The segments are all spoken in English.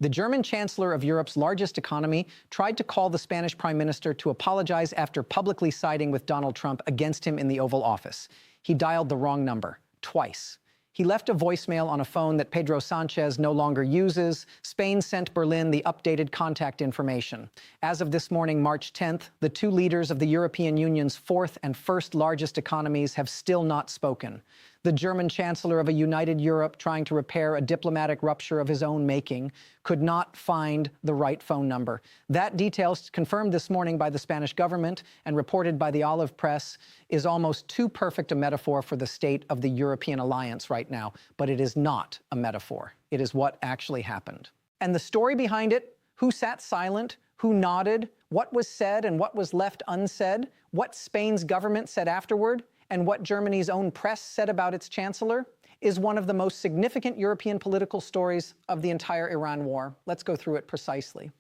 The German Chancellor of Europe's largest economy tried to call the Spanish Prime Minister to apologize after publicly siding with Donald Trump against him in the Oval Office. He dialed the wrong number, twice. He left a voicemail on a phone that Pedro Sanchez no longer uses. Spain sent Berlin the updated contact information. As of this morning, March 10th, the two leaders of the European Union's fourth and first largest economies have still not spoken. The German Chancellor of a united Europe, trying to repair a diplomatic rupture of his own making, could not find the right phone number. That detail, confirmed this morning by the Spanish government and reported by the Olive Press, is almost too perfect a metaphor for the state of the European alliance right now. But it is not a metaphor. It is what actually happened. And the story behind it, who sat silent, who nodded, what was said and what was left unsaid, what Spain's government said afterward, and what Germany's own press said about its chancellor, is one of the most significant European political stories of the entire Iran war. Let's go through it precisely.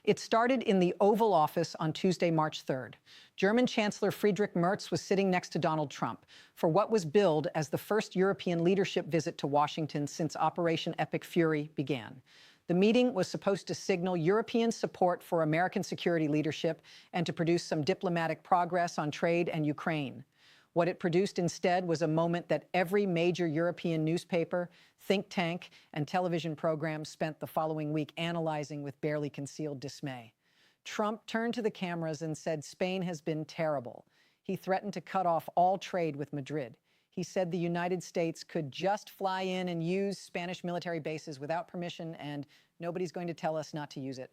It started in the Oval Office on Tuesday, March 3rd. German Chancellor Friedrich Merz was sitting next to Donald Trump for what was billed as the first European leadership visit to Washington since Operation Epic Fury began. The meeting was supposed to signal European support for American security leadership and to produce some diplomatic progress on trade and Ukraine. What it produced instead was a moment that every major European newspaper, think tank, and television program spent the following week analyzing with barely concealed dismay. Trump turned to the cameras and said Spain has been terrible. He threatened to cut off all trade with Madrid. He said the United States could just fly in and use Spanish military bases without permission, and nobody's going to tell us not to use it.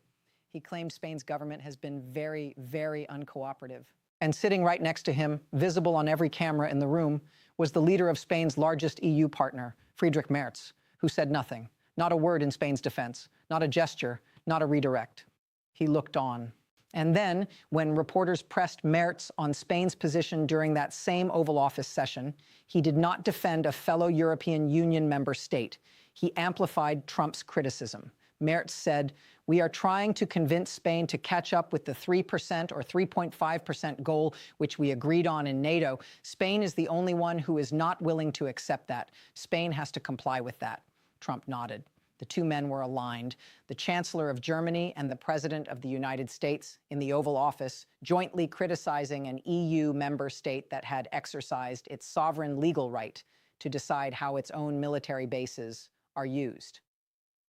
He claimed Spain's government has been very, very uncooperative. And sitting right next to him, visible on every camera in the room, was the leader of Spain's largest EU partner, Friedrich Merz, who said nothing, not a word in Spain's defense, not a gesture, not a redirect. He looked on. And then, when reporters pressed Merz on Spain's position during that same Oval Office session, he did not defend a fellow European Union member state. He amplified Trump's criticism. Merz said, "We are trying to convince Spain to catch up with the 3% or 3.5% goal, which we agreed on in NATO. Spain is the only one who is not willing to accept that. Spain has to comply with that." Trump nodded. The two men were aligned. The Chancellor of Germany and the President of the United States in the Oval Office, jointly criticizing an EU member state that had exercised its sovereign legal right to decide how its own military bases are used.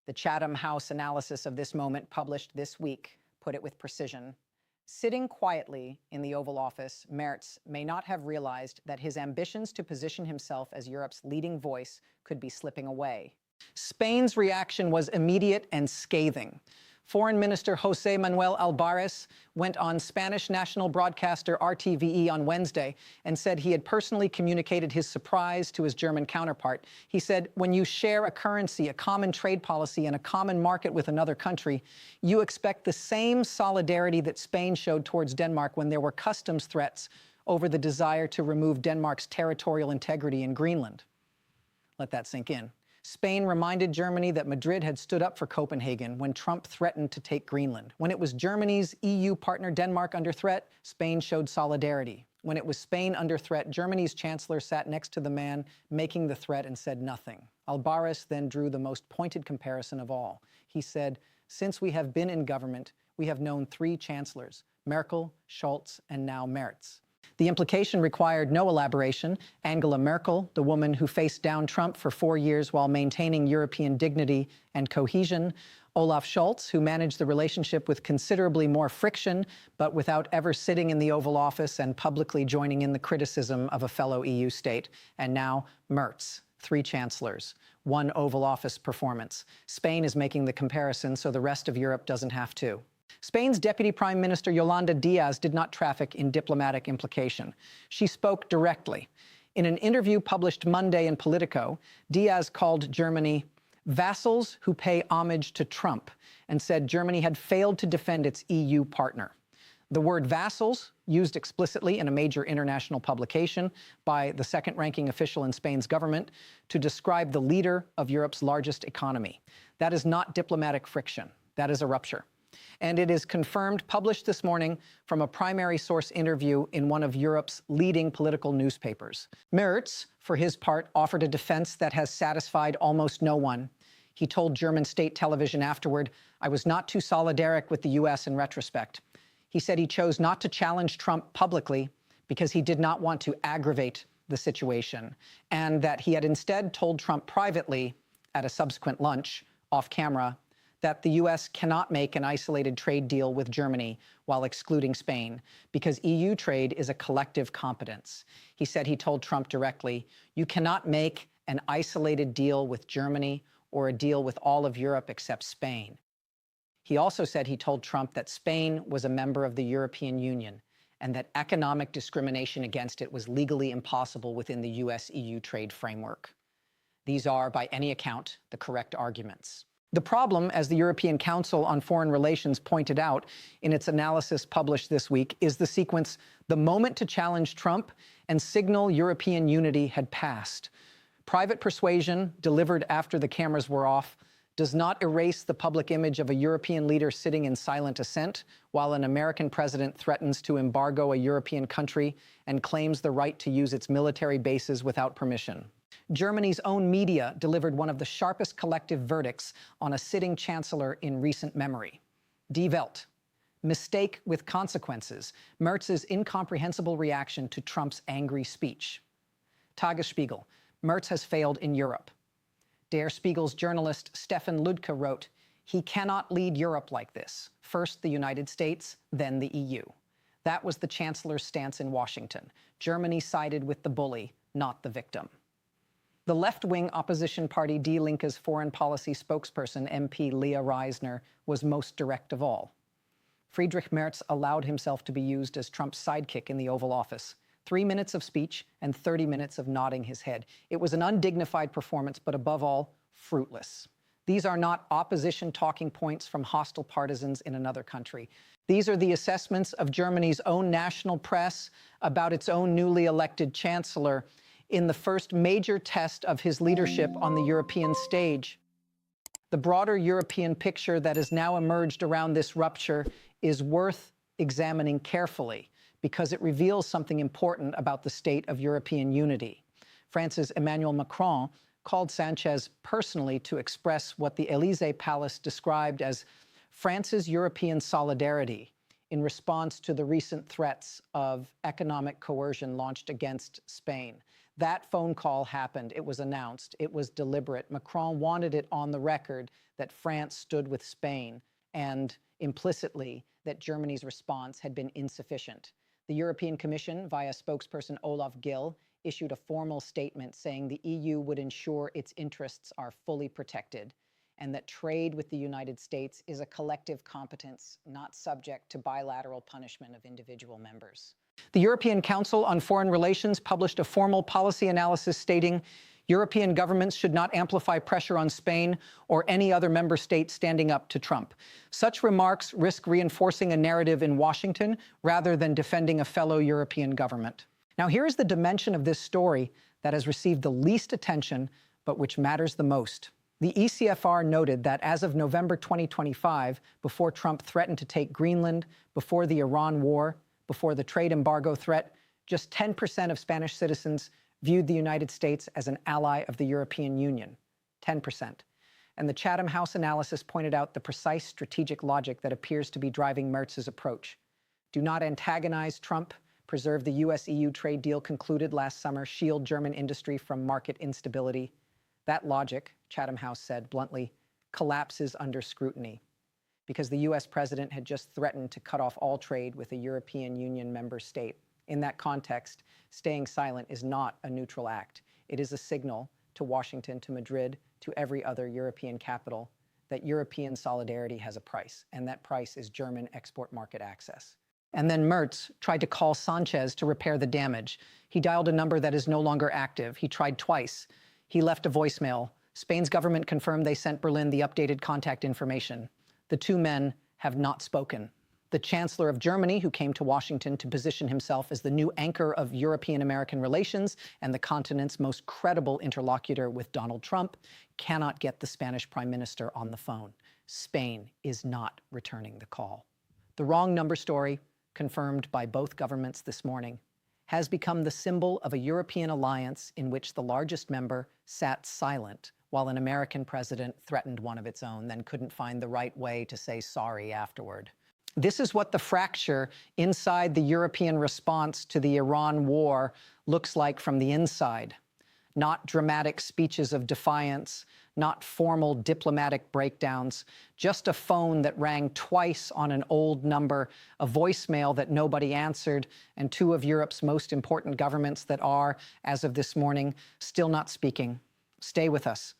The Chatham House analysis of this moment, published this week, put it with precision. Sitting quietly in the Oval Office, Merz may not have realized that his ambitions to position himself as Europe's leading voice could be slipping away. Spain's reaction was immediate and scathing. Foreign Minister José Manuel Albares went on Spanish national broadcaster RTVE on Wednesday and said he had personally communicated his surprise to his German counterpart. He said, "When you share a currency, a common trade policy, and a common market with another country, you expect the same solidarity that Spain showed towards Denmark when there were customs threats over the desire to remove Denmark's territorial integrity in Greenland." Let that sink in. Spain reminded Germany that Madrid had stood up for Copenhagen when Trump threatened to take Greenland. When it was Germany's EU partner Denmark under threat, Spain showed solidarity. When it was Spain under threat, Germany's chancellor sat next to the man making the threat and said nothing. Albares then drew the most pointed comparison of all. He said, "Since we have been in government, we have known three chancellors, Merkel, Scholz, and now Merz." The implication required no elaboration. Angela Merkel, the woman who faced down Trump for 4 years while maintaining European dignity and cohesion. Olaf Scholz, who managed the relationship with considerably more friction, but without ever sitting in the Oval Office and publicly joining in the criticism of a fellow EU state. And now Merz, 3 chancellors, 1 Oval Office performance. Spain is making the comparison so the rest of Europe doesn't have to. Spain's Deputy Prime Minister Yolanda Díaz did not traffic in diplomatic implication. She spoke directly. In an interview published Monday in Politico, Díaz called Germany vassals who pay homage to Trump and said Germany had failed to defend its EU partner. The word vassals, used explicitly in a major international publication by the second-ranking official in Spain's government to describe the leader of Europe's largest economy. That is not diplomatic friction. That is a rupture. And it is confirmed, published this morning, from a primary source interview in one of Europe's leading political newspapers. Merz, for his part, offered a defense that has satisfied almost no one. He told German state television afterward, "I was not too solidaric with the U.S. in retrospect." He said he chose not to challenge Trump publicly because he did not want to aggravate the situation, and that he had instead told Trump privately at a subsequent lunch off camera that the U.S. cannot make an isolated trade deal with Germany while excluding Spain, because EU trade is a collective competence. He said he told Trump directly, "You cannot make an isolated deal with Germany or a deal with all of Europe except Spain." He also said he told Trump that Spain was a member of the European Union and that economic discrimination against it was legally impossible within the US-EU trade framework. These are, by any account, the correct arguments. The problem, as the European Council on Foreign Relations pointed out in its analysis published this week, is the sequence: the moment to challenge Trump and signal European unity had passed. Private persuasion, delivered after the cameras were off, does not erase the public image of a European leader sitting in silent assent while an American president threatens to embargo a European country and claims the right to use its military bases without permission. Germany's own media delivered one of the sharpest collective verdicts on a sitting chancellor in recent memory. Die Welt. Mistake with consequences. Merz's incomprehensible reaction to Trump's angry speech. Tagesspiegel. Merz has failed in Europe. Der Spiegel's journalist Stefan Ludke wrote, "He cannot lead Europe like this. First the United States, then the EU." That was the chancellor's stance in Washington. Germany sided with the bully, not the victim. The left-wing opposition party Die Linke's foreign policy spokesperson, MP Leah Reisner, was most direct of all. Friedrich Merz allowed himself to be used as Trump's sidekick in the Oval Office. 3 minutes of speech and 30 minutes of nodding his head. It was an undignified performance, but above all, fruitless. These are not opposition talking points from hostile partisans in another country. These are the assessments of Germany's own national press about its own newly elected chancellor in the first major test of his leadership on the European stage. The broader European picture that has now emerged around this rupture is worth examining carefully, because it reveals something important about the state of European unity. France's Emmanuel Macron called Sanchez personally to express what the Élysée Palace described as France's European solidarity in response to the recent threats of economic coercion launched against Spain. That phone call happened. It was announced. It was deliberate. Macron wanted it on the record that France stood with Spain, and implicitly that Germany's response had been insufficient. The European Commission, via spokesperson Olaf Gill, issued a formal statement saying the EU would ensure its interests are fully protected and that trade with the United States is a collective competence not subject to bilateral punishment of individual members. The European Council on Foreign Relations published a formal policy analysis stating European governments should not amplify pressure on Spain or any other member state standing up to Trump. Such remarks risk reinforcing a narrative in Washington rather than defending a fellow European government. Now, here is the dimension of this story that has received the least attention, but which matters the most. The ECFR noted that as of November 2025, before Trump threatened to take Greenland, before the Iran war, before the trade embargo threat, just 10% of Spanish citizens viewed the United States as an ally of the European Union. 10%. And the Chatham House analysis pointed out the precise strategic logic that appears to be driving Merz's approach. Do not antagonize Trump, preserve the US-EU trade deal concluded last summer, shield German industry from market instability. That logic, Chatham House said bluntly, collapses under scrutiny, because the US president had just threatened to cut off all trade with a European Union member state. In that context, staying silent is not a neutral act. It is a signal to Washington, to Madrid, to every other European capital that European solidarity has a price, and that price is German export market access. And then Merz tried to call Sanchez to repair the damage. He dialed a number that is no longer active. He tried twice. He left a voicemail. Spain's government confirmed they sent Berlin the updated contact information. The two men have not spoken. The Chancellor of Germany, who came to Washington to position himself as the new anchor of European-American relations and the continent's most credible interlocutor with Donald Trump, cannot get the Spanish Prime Minister on the phone. Spain is not returning the call. The wrong number story, confirmed by both governments this morning, has become the symbol of a European alliance in which the largest member sat silent while an American president threatened one of its own, then couldn't find the right way to say sorry afterward. This is what the fracture inside the European response to the Iran war looks like from the inside. Not dramatic speeches of defiance, not formal diplomatic breakdowns, just a phone that rang twice on an old number, a voicemail that nobody answered, and two of Europe's most important governments that are, as of this morning, still not speaking. Stay with us.